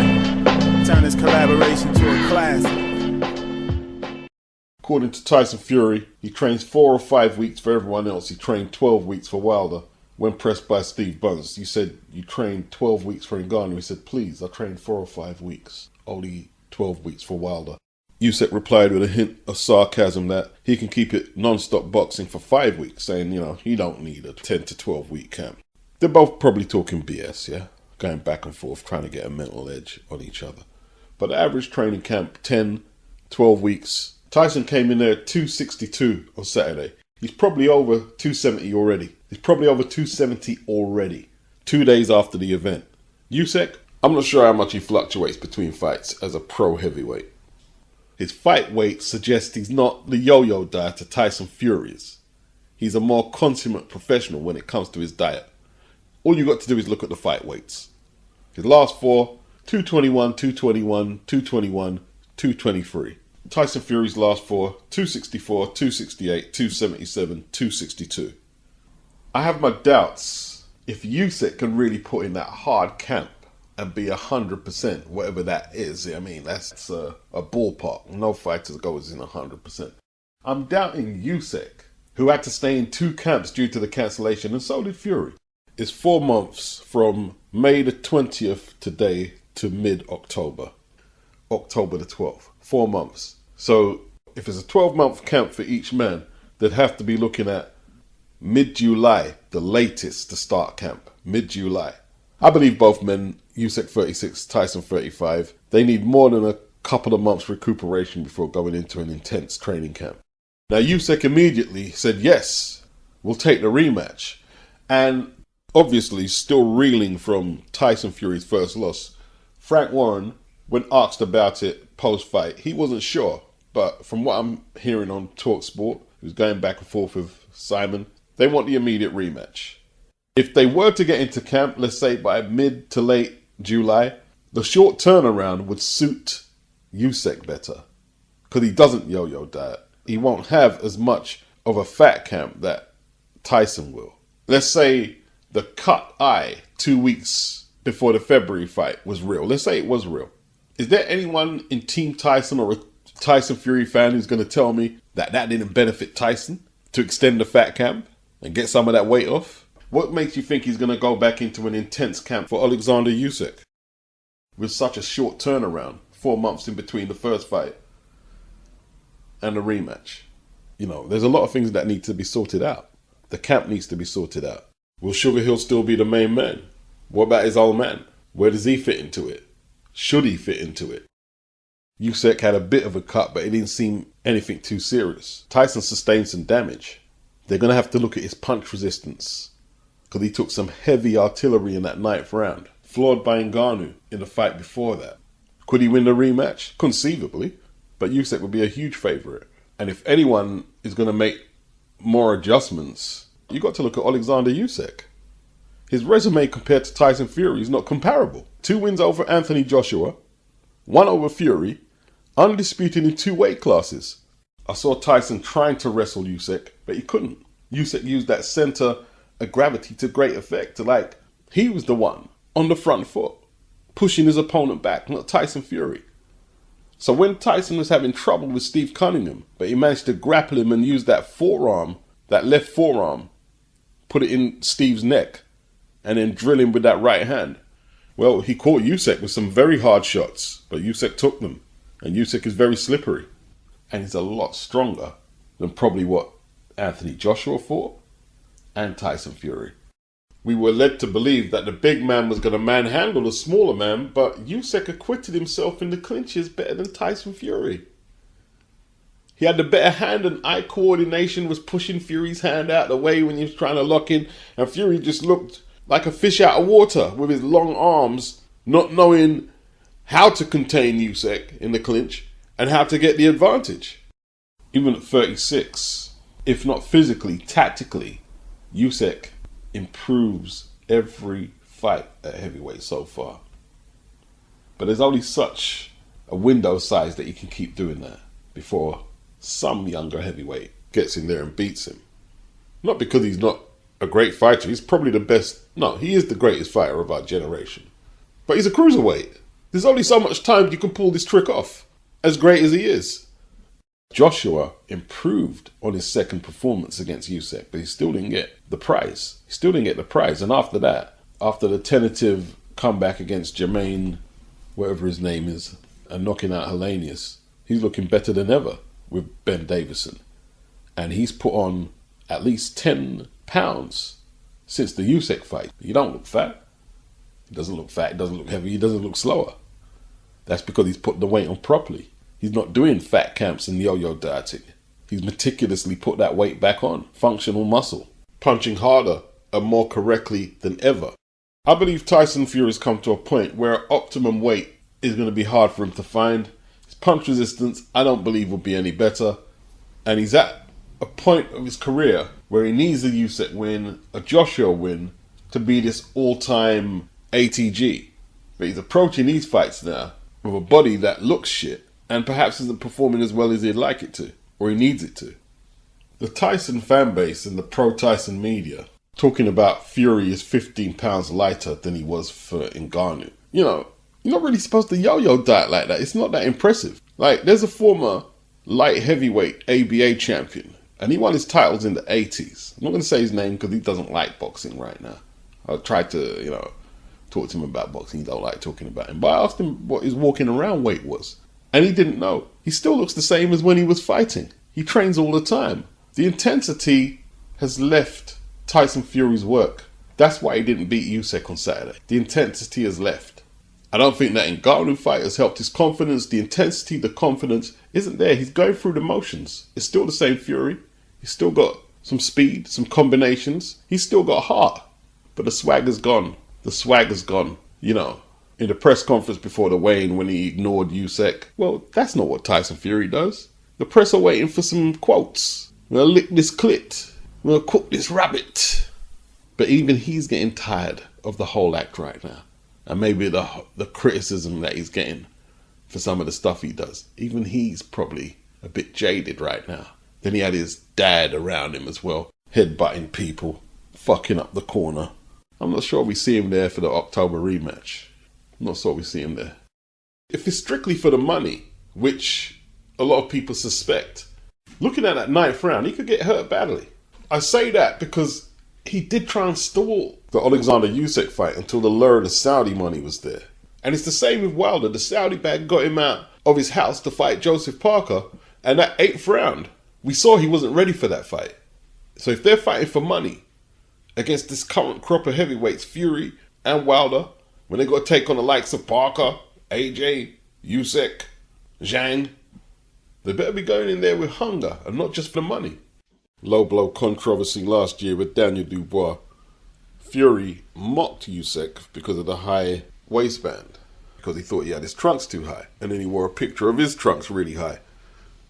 man. Turn this collaboration to a classic. According to Tyson Fury, he trains 4 or 5 weeks for everyone else. He trained 12 weeks for Wilder. When pressed by Steve Bunce, you said you trained 12 weeks for Ngannou. He said, please, I trained 4 or 5 weeks. Only 12 weeks for Wilder. Usyk replied with a hint of sarcasm that he can keep it non-stop boxing for 5 weeks, saying, you know, he don't need a 10 to 12 week camp. They're both probably talking BS, yeah? Going back and forth, trying to get a mental edge on each other. But the average training camp, 10, 12 weeks. Tyson came in there at 262 on Saturday. He's probably over 270 already. 2 days after the event. Usyk, I'm not sure how much he fluctuates between fights as a pro heavyweight. His fight weight suggests he's not the yo-yo dieter Tyson Fury is. He's a more consummate professional when it comes to his diet. All you got to do is look at the fight weights. His last 4, 221, 221, 221, 223. Tyson Fury's last 4, 264, 268, 277, 262. I have my doubts if Usyk can really put in that hard camp and be 100%, whatever that is. I mean, that's a ballpark. No fighter goes in 100%. I'm doubting Usyk, who had to stay in 2 camps due to the cancellation, and so did Fury. It's 4 months from May the 20th today to mid-October. October the 12th. 4 months. So if it's a 12-month camp for each man, they'd have to be looking at mid-July, the latest to start camp. Mid-July. I believe both men, Usyk 36, Tyson 35, they need more than a couple of months recuperation before going into an intense training camp. Now Usyk immediately said, yes, we'll take the rematch. And obviously still reeling from Tyson Fury's first loss. Frank Warren, when asked about it post-fight, he wasn't sure. But from what I'm hearing on TalkSport, who's going back and forth with Simon, they want the immediate rematch. If they were to get into camp, let's say by mid to late July, the short turnaround would suit Usyk better. Because he doesn't yo-yo diet. He won't have as much of a fat camp that Tyson will. Let's say the cut eye 2 weeks before the February fight was real. Let's say it was real. Is there anyone in Team Tyson or a Tyson Fury fan who's going to tell me that that didn't benefit Tyson to extend the fat camp and get some of that weight off? What makes you think he's going to go back into an intense camp for Alexander Usyk with such a short turnaround, 4 months in between the first fight and the rematch? You know, there's a lot of things that need to be sorted out. The camp needs to be sorted out. Will Sugar Hill still be the main man? What about his old man? Where does he fit into it? Should he fit into it? Usyk had a bit of a cut, but it didn't seem anything too serious. Tyson sustained some damage. They're going to have to look at his punch resistance, because he took some heavy artillery in that 9th round, floored by Ngannou in the fight before that. Could he win the rematch? Conceivably, but Usyk would be a huge favourite. And if anyone is going to make more adjustments, you got to look at Alexander Usyk. His resume compared to Tyson Fury is not comparable. 2 wins over Anthony Joshua, 1 over Fury, undisputed in 2 weight classes. I saw Tyson trying to wrestle Usyk, but he couldn't. Usyk used that center of gravity to great effect. Like, he was the one on the front foot, pushing his opponent back, not Tyson Fury. So when Tyson was having trouble with Steve Cunningham, but he managed to grapple him and use that forearm, that left forearm, put it in Steve's neck, and then drill him with that right hand. Well, he caught Usyk with some very hard shots, but Usyk took them. And Usyk is very slippery. And he's a lot stronger than probably what Anthony Joshua fought and Tyson Fury. We were led to believe that the big man was going to manhandle the smaller man, but Usyk acquitted himself in the clinches better than Tyson Fury. He had the better hand, and eye coordination was pushing Fury's hand out the way when he was trying to lock in, and Fury just looked like a fish out of water with his long arms, not knowing how to contain Usyk in the clinch and how to get the advantage. Even at 36, if not physically, tactically, Usyk improves every fight at heavyweight so far. But there's only such a window size that you can keep doing that before some younger heavyweight gets in there and beats him. Not because he's not a great fighter. He's probably the best. No, he is the greatest fighter of our generation. But he's a cruiserweight. This There's only so much time you can pull this trick off, as great as he is. Joshua improved on his second performance against Usyk, but he still didn't get the prize. He still didn't get the prize. And after that, after the tentative comeback against Jermaine, whatever his name is, and knocking out Hellenius, he's looking better than ever with Ben Davison. And he's put on at least 10 pounds since the Usyk fight. He don't look fat. He doesn't look fat. He doesn't look heavy. He doesn't look slower. That's because he's put the weight on properly. He's not doing fat camps and yo-yo dieting. He's meticulously put that weight back on. Functional muscle. Punching harder and more correctly than ever. I believe Tyson Fury's come to a point where optimum weight is going to be hard for him to find. His punch resistance, I don't believe, will be any better. And he's at a point of his career where he needs a Usyk win, a Joshua win, to be this all-time ATG. But he's approaching these fights now with a body that looks shit and perhaps isn't performing as well as he'd like it to, or he needs it to. The Tyson fan base and the pro-Tyson media talking about Fury is 15 pounds lighter than he was for Ngannou. You know, you're not really supposed to yo-yo diet like that. It's not that impressive. Like, there's a former light heavyweight ABA champion, and he won his titles in the 80s. I'm not going to say his name because he doesn't like boxing right now. I tried to, talk to him about boxing. He don't like talking about him. But I asked him what his walking around weight was. And he didn't know. He still looks the same as when he was fighting. He trains all the time. The intensity has left Tyson Fury's work. That's why he didn't beat Usyk on Saturday. The intensity has left. I don't think that Ngannou fight has helped his confidence. The intensity, the confidence isn't there. He's going through the motions. It's still the same Fury. He's still got some speed, some combinations. He's still got heart. But the swagger's gone. The swagger's gone. In the press conference before the weigh-in when he ignored Usyk. Well, that's not what Tyson Fury does. The press are waiting for some quotes. We're going to lick this clit. We're going to cook this rabbit. But even he's getting tired of the whole act right now. And maybe the criticism that he's getting for some of the stuff he does. Even he's probably a bit jaded right now. Then he had his dad around him as well. Headbutting people. Fucking up the corner. I'm not sure we see him there for the October rematch. I'm not sure we see him there. If it's strictly for the money, which a lot of people suspect, looking at that 9th round, he could get hurt badly. I say that because he did try and stall the Alexander Usyk fight until the lure of the Saudi money was there. And it's the same with Wilder. The Saudi bag got him out of his house to fight Joseph Parker. And that 8th round, we saw he wasn't ready for that fight. So if they're fighting for money against this current crop of heavyweights, Fury and Wilder, when they got to take on the likes of Parker, AJ, Usyk, Zhang, they better be going in there with hunger and not just for money. Low blow controversy last year with Daniel Dubois. Fury mocked Usyk because of the high waistband, because he thought he had his trunks too high, and then he wore a picture of his trunks really high.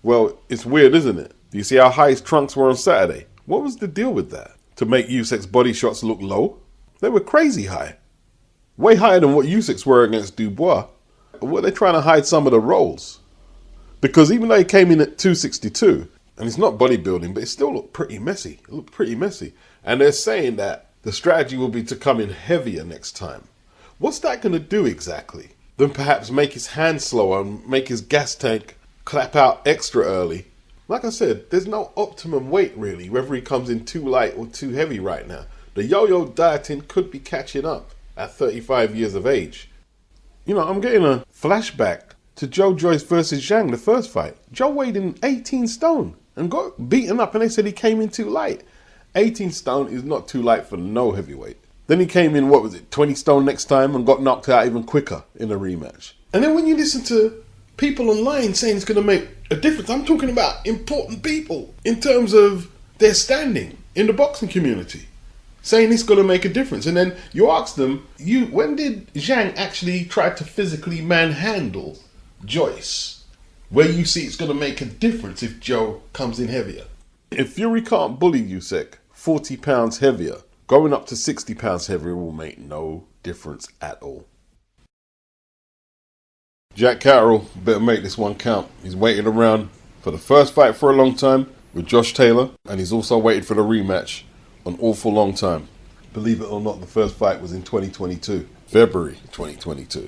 Well, it's weird, isn't it? Do you see how high his trunks were on Saturday? What was the deal with that? To make Usyk's body shots look low? They were crazy high. Way higher than what Usyk's were against Dubois. Were they trying to hide some of the rolls? Because even though he came in at 262, and it's not bodybuilding, but it still looked pretty messy. It looked pretty messy. And they're saying that the strategy will be to come in heavier next time. What's that going to do exactly? Then perhaps make his hands slower and make his gas tank clap out extra early. Like I said, there's no optimum weight really, whether he comes in too light or too heavy right now. The yo-yo dieting could be catching up at 35 years of age. I'm getting a flashback to Joe Joyce versus Zhang, the first fight. Joe weighed in 18 stone and got beaten up, and they said he came in too light. 18 stone is not too light for no heavyweight. Then he came in, 20 stone next time and got knocked out even quicker in a rematch. And then when you listen to people online saying it's going to make a difference, I'm talking about important people in terms of their standing in the boxing community, saying it's going to make a difference. And then you ask them, when did Zhang actually try to physically manhandle Joyce, where you see it's going to make a difference if Joe comes in heavier? If Fury can't bully Usyk 40 pounds heavier, going up to 60 pounds heavier will make no difference at all. Jack Catterall better make this one count. He's waited around for the first fight for a long time with Josh Taylor, and he's also waited for the rematch an awful long time. Believe it or not, the first fight was in 2022, February 2022.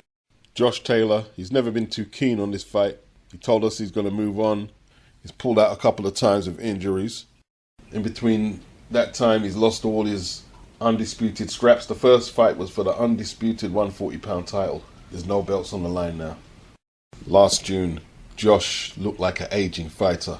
Josh Taylor, he's never been too keen on this fight. He told us he's going to move on. He's pulled out a couple of times with injuries. In between that time, he's lost all his undisputed scraps. The first fight was for the undisputed 140-pound title. There's no belts on the line now. Last June, Josh looked like an aging fighter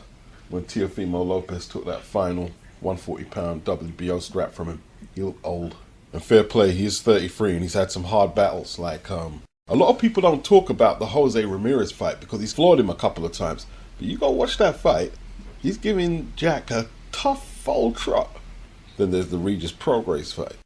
when Teofimo Lopez took that final 140-pound WBO strap from him. He looked old. And fair play, he is 33 and he's had some hard battles. Like, a lot of people don't talk about the Jose Ramirez fight because he's floored him a couple of times. But you go watch that fight, he's giving Jack a tough old trot. Then there's the Regis Prograis fight.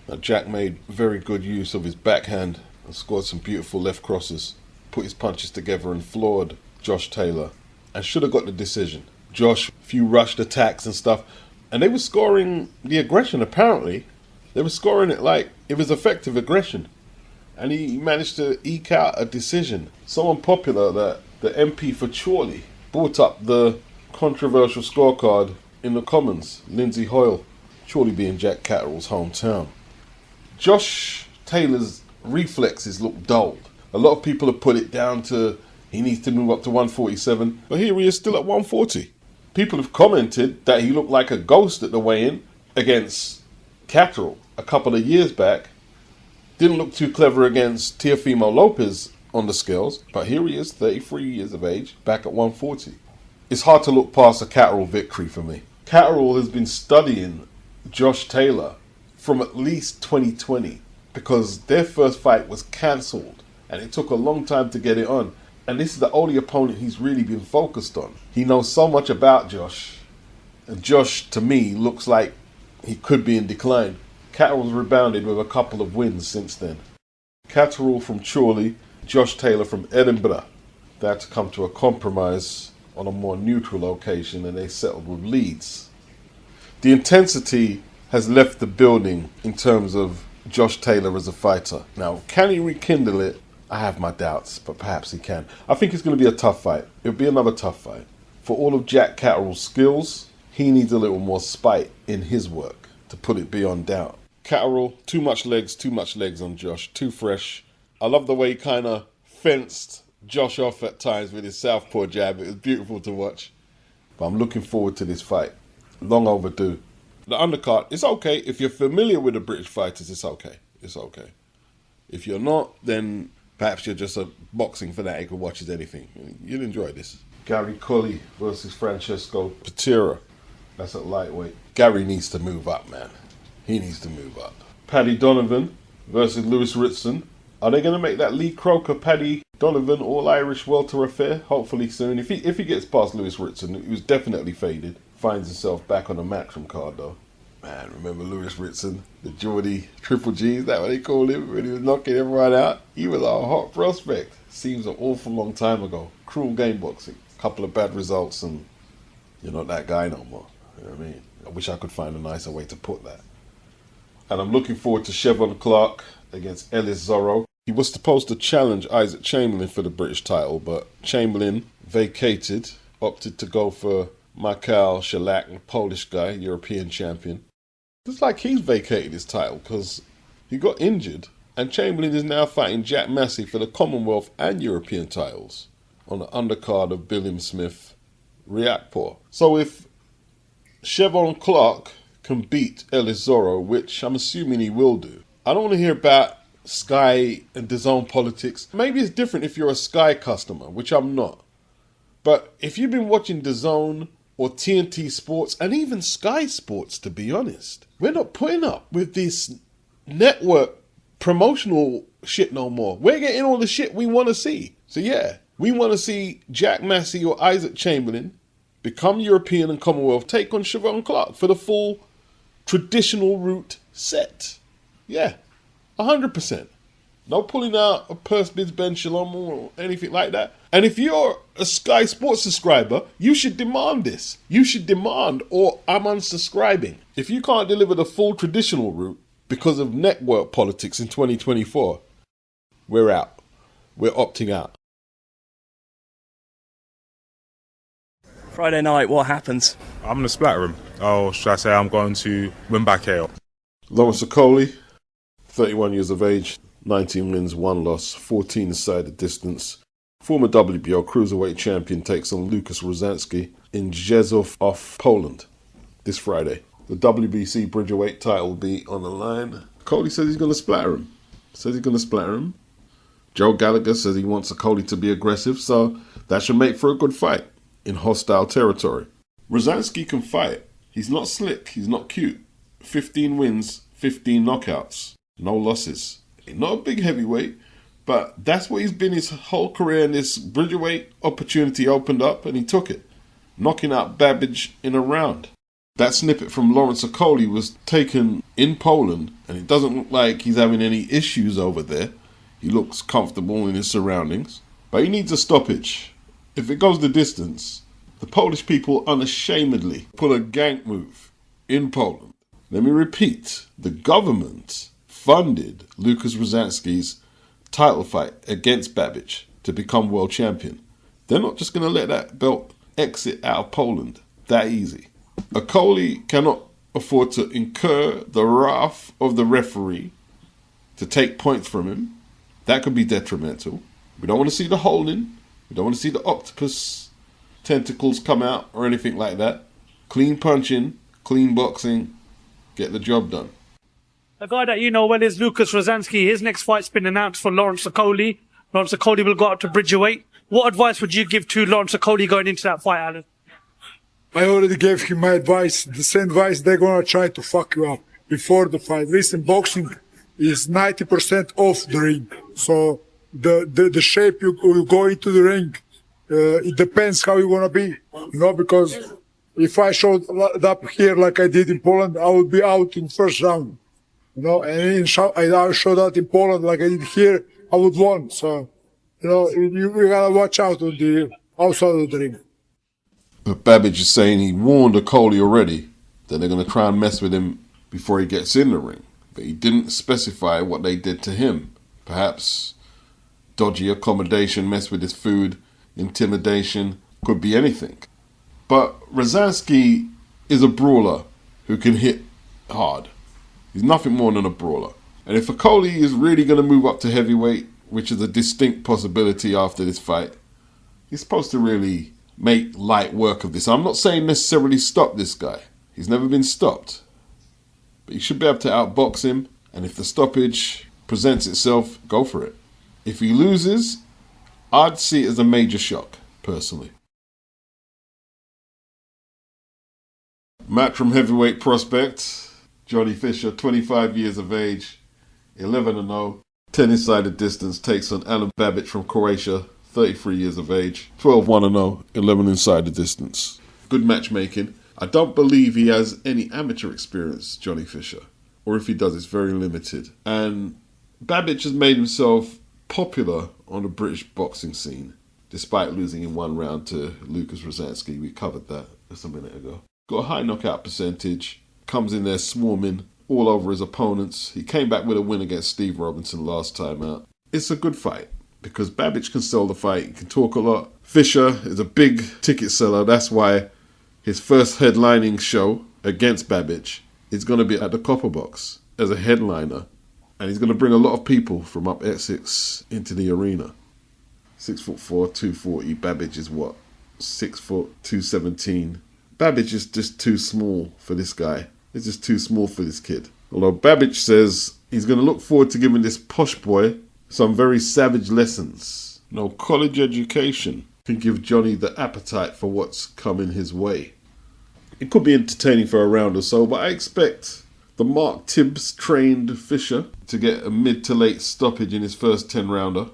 Now, Jack made very good use of his backhand and scored some beautiful left crosses. Put his punches together and floored Josh Taylor. And should have got the decision. Josh, a few rushed attacks and stuff. And they were scoring the aggression, apparently. They were scoring it like it was effective aggression. And he managed to eke out a decision. So unpopular that the MP for Chorley brought up the controversial scorecard in the Commons, Lindsay Hoyle, Chorley being Jack Catterall's hometown. Josh Taylor's reflexes look dulled. A lot of people have put it down to he needs to move up to 147, but here he is still at 140. People have commented that he looked like a ghost at the weigh-in against Catterall a couple of years back. Didn't look too clever against Teofimo Lopez on the scales, but here he is, 33 years of age, back at 140. It's hard to look past a Catterall victory for me. Catterall has been studying Josh Taylor from at least 2020 because their first fight was cancelled and it took a long time to get it on. And this is the only opponent he's really been focused on. He knows so much about Josh. And Josh, to me, looks like he could be in decline. Catterall's rebounded with a couple of wins since then. Catterall from Chorley, Josh Taylor from Edinburgh. They had to come to a compromise on a more neutral location and they settled with Leeds. The intensity has left the building in terms of Josh Taylor as a fighter. Now, can he rekindle it? I have my doubts, but perhaps he can. I think it's going to be a tough fight. It'll be another tough fight. For all of Jack Catterall's skills, he needs a little more spite in his work to put it beyond doubt. Catterall, too much legs on Josh, too fresh. I love the way he kind of fenced Josh off at times with his southpaw jab. It was beautiful to watch. But I'm looking forward to this fight. Long overdue. The undercard, it's okay. If you're familiar with the British fighters, it's okay. It's okay. If you're not, then perhaps you're just a boxing fanatic who watches anything. You'll enjoy this. Gary Cully versus Francesco Patera. That's at lightweight. Gary needs to move up, man. He needs to move up. Paddy Donovan versus Lewis Ritson. Are they going to make that Lee Croker, Paddy Donovan all-Irish welter affair? Hopefully soon. If he gets past Lewis Ritson, he was definitely faded. Finds himself back on the Matchroom card, though. Man, remember Lewis Ritson, the Geordie Triple G, is that what they called him? When he was knocking everyone out? He was a hot prospect. Seems an awful long time ago. Cruel game boxing. Couple of bad results and you're not that guy no more. You know what I mean? I wish I could find a nicer way to put that. And I'm looking forward to CHEAVON CLARKE against ELLIS ZORRO. He was supposed to challenge Isaac Chamberlain for the British title, but Chamberlain vacated, opted to go for Michał Szalak, a Polish guy, European champion. It's like he's vacated his title because he got injured and Chamberlain is now fighting Jack Massey for the Commonwealth and European titles on the undercard of Billim Smith Riakporhe. So if CHEAVON CLARKE can beat ELLIS ZORRO, which I'm assuming he will do, I don't want to hear about Sky and DAZN politics. Maybe it's different if you're a Sky customer, which I'm not. But if you've been watching DAZN or TNT Sports, and even Sky Sports, to be honest, we're not putting up with this network promotional shit no more. We're getting all the shit we want to see. So yeah, we want to see Jack Massey or Isaac Chamberlain become European and Commonwealth, take on CHEAVON CLARKE for the full traditional route set. Yeah, 100%. No pulling out a purse bids Ben Shalom or anything like that. And if you're a Sky Sports subscriber, you should demand this. You should demand, or I'm unsubscribing. If you can't deliver the full traditional route because of network politics in 2024, we're out. We're opting out. Friday night, what happens? I'm going to splatter him. Oh, should I say I'm going to win by KO? Lawrence Okoli, 31 years of age, 19 wins, 1 loss, 14 decided distance. Former WBO Cruiserweight champion takes on LUKAZ Rozanski in Rzeszów off Poland this Friday. The WBC Bridgerweight title will be on the line. Okolie says he's going to splatter him. Joe Gallagher says he wants Okolie to be aggressive, so that should make for a good fight in hostile territory. Rozanski can fight. He's not slick. He's not cute. 15 wins, 15 knockouts, no losses. Not a big heavyweight, but that's what he's been his whole career, and this Bridgerweight opportunity opened up and he took it, knocking out BABIC in a round. That snippet from Lawrence Okolie was taken in Poland, and it doesn't look like he's having any issues over there. He looks comfortable in his surroundings, but he needs a stoppage. If it goes the distance, the Polish people unashamedly pull a gank move in Poland. Let me repeat, the government funded LUKAZ Rozanski's title fight against BABIC to become world champion. They're not just going to let that belt exit out of Poland that easy. Okolie cannot afford to incur the wrath of the referee to take points from him. That could be detrimental. We don't want to see the holding. We don't want to see the octopus tentacles come out or anything like that. Clean punching, clean boxing, get the job done. The guy that you know well is LUKAZ Rozanski. His next fight's been announced for Lawrence Okolie. Lawrence Okolie will go up to Bridgerweight. What advice would you give to Lawrence Okolie going into that fight, Alan? I already gave him my advice. The same advice, they're gonna try to fuck you up before the fight. Listen, boxing is 90% off the ring. So the shape you go into the ring, it depends how you wanna be. You know, because if I showed up here like I did in Poland, I would be out in first round. You know, and I showed out in Poland like I did here, I would won. So, you know, you gotta watch out on the outside of the ring. But BABIC is saying he warned Okolie already that they're going to try and mess with him before he gets in the ring. But he didn't specify what they did to him. Perhaps dodgy accommodation, mess with his food, intimidation, could be anything. But Rozanski is a brawler who can hit hard. He's nothing more than a brawler. And if Okolie is really going to move up to heavyweight, which is a distinct possibility after this fight, he's supposed to really make light work of this. I'm not saying necessarily stop this guy. He's never been stopped. But you should be able to outbox him, and if the stoppage presents itself, go for it. If he loses, I'd see it as a major shock, personally. Matchroom heavyweight prospect, Johnny Fisher, 25 years of age, 11-0, 10 inside distance, takes on ALEN BABIC from Croatia, 33 years of age, 12-1-0, 11 inside the distance. Good matchmaking. I don't believe he has any amateur experience, Johnny Fisher. Or if he does, it's very limited. And BABIC has made himself popular on the British boxing scene, despite losing in one round to LUKAZ Rozanski. We covered that just a minute ago. Got a high knockout percentage, comes in there swarming all over his opponents. He came back with a win against Steve Robinson last time out. It's a good fight, because BABIC can sell the fight, he can talk a lot. Fisher is a big ticket seller. That's why his first headlining show against BABIC is going to be at the Copper Box as a headliner. And he's going to bring a lot of people from up Essex into the arena. 6'4", 240. BABIC is what? 6 foot, 217. BABIC is just too small for this guy. It's just too small for this kid. Although BABIC says he's going to look forward to giving this posh boy some very savage lessons. No college education can give Johnny the appetite for what's coming his way. It could be entertaining for a round or so, but I expect the Mark Tibbs trained Fisher to get a mid to late stoppage in his first 10-rounder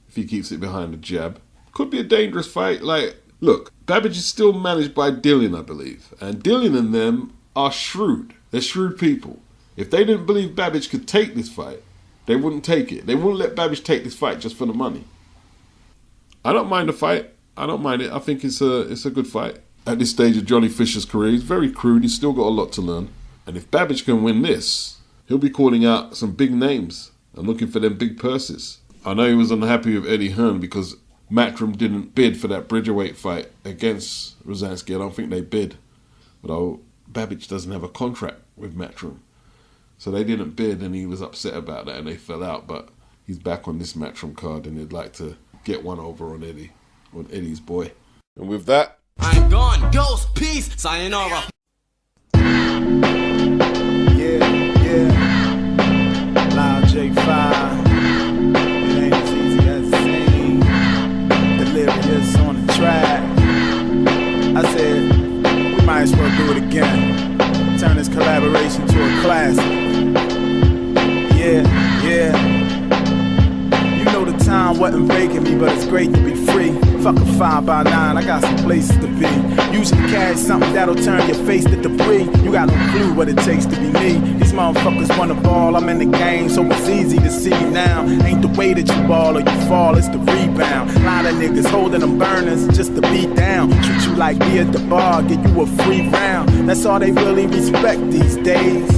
if he keeps it behind the jab. Could be a dangerous fight. Look, BABIC is still managed by Dillian, I believe, and Dillian and them are shrewd. They're shrewd people. If they didn't believe BABIC could take this fight, they wouldn't take it. They wouldn't let BABIC take this fight just for the money. I don't mind the fight. I don't mind it. I think it's a good fight. At this stage of Johnny Fisher's career, he's very crude. He's still got a lot to learn. And if BABIC can win this, he'll be calling out some big names and looking for them big purses. I know he was unhappy with Eddie Hearn because Matchroom didn't bid for that Bridgerweight fight against Rozanski. I don't think they bid. Although BABIC doesn't have a contract with Matchroom. So they didn't bid, and he was upset about that, and they fell out. But he's back on this Matchroom card, and they'd like to get one over on Eddie, on Eddie's boy. And with that, I'm gone. Ghost, peace, sayonara. Loud J5. It ain't as easy as it seems. Delirious on the track. I said, we might as well do it again. Turn this collaboration to a classic. Yeah. You know the time wasn't breaking me, but it's great to be free. Fuck a 5 by 9, I got some places to be. Usually carry something that'll turn your face to debris. You got no clue what it takes to be me. These motherfuckers want the ball, I'm in the game, so it's easy to see now. Ain't the way that you ball or you fall, it's the rebound. A lot of niggas holding them burners just to beat down. Treat you like me at the bar, give you a free round. That's all they really respect these days.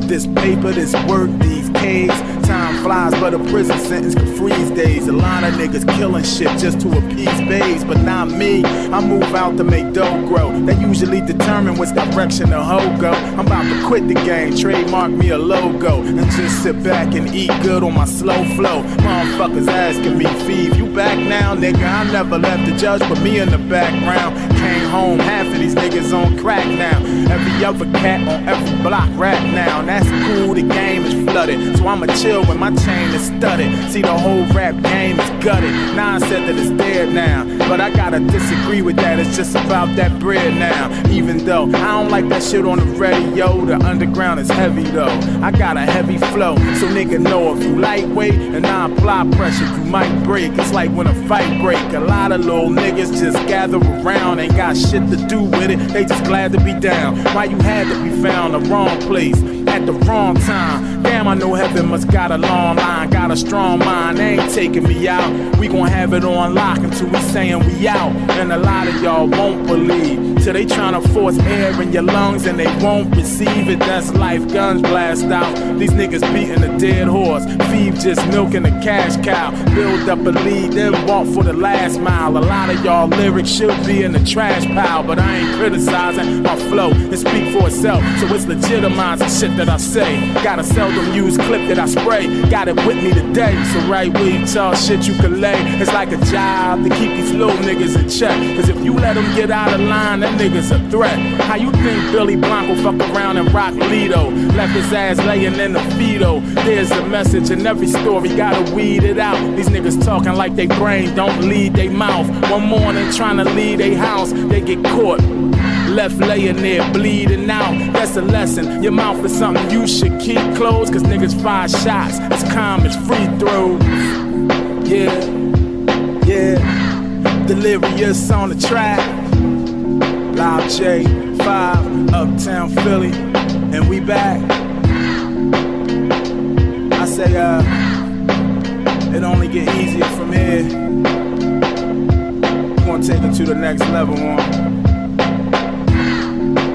This paper, this work, these K's. Time flies, but a prison sentence can freeze days. A lot of niggas killing shit just to appease babes, but not me. I move out to make dough grow. They usually determine which direction the hoe go. I'm about to quit the game, trademark me a logo, and just sit back and eat good on my slow flow. Motherfuckers asking me, Feeve, you back now, nigga? I never left the judge, but me in the background. Came home, half of these niggas on crack now. Every other cat on every block rap now. That's cool, the game is flooded, so I'ma chill when my chain is studded. See, the whole rap game is gutted. Nah, I said that it's dead now, but I gotta disagree with that. It's just about that bread now. Even though I don't like that shit on the radio, the underground is heavy though. I got a heavy flow, so nigga know if you lightweight and I apply pressure, you might break. It's like when a fight break. A lot of little niggas just gather around, ain't got shit to do with it. They just glad to be down. Why you had to be found the wrong place at the wrong time? Damn, I know heaven must got a long line, got a strong mind. They ain't taking me out. We gon' have it on lock until we saying we out. And a lot of y'all won't believe till they tryna force air in your lungs and they won't receive it. That's life, guns blast out. These niggas beating a dead horse. Feeve just milking a cash cow. Build up a lead, then walk for the last mile. A lot of y'all lyrics should be in the trash pile, but I ain't criticizing my flow. It speak for itself, so it's legitimizing shit that I say. Got a seldom used clip that I spray. Got it with me today, so right where you tell shit you can lay. It's like a job to keep these little niggas in check. Cause if you let them get out of line, that nigga's a threat. How you think Billy Blanco fuck around and rock Lido? Left his ass laying in the fetal. There's a message in every story, gotta weed it out. These niggas talking like they brain don't lead they mouth. One morning trying to leave they house, they get caught. Left laying there bleeding out. That's a lesson. Your mouth is something you should keep closed. Cause niggas fire shots as calm as free throws. Yeah. Delirious on the track. Loud J5, Uptown Philly. And we back. I say it only get easier from here. We're gonna take it to the next level one.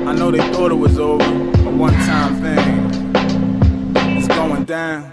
I know they thought it was over, a one-time thing. It's going down.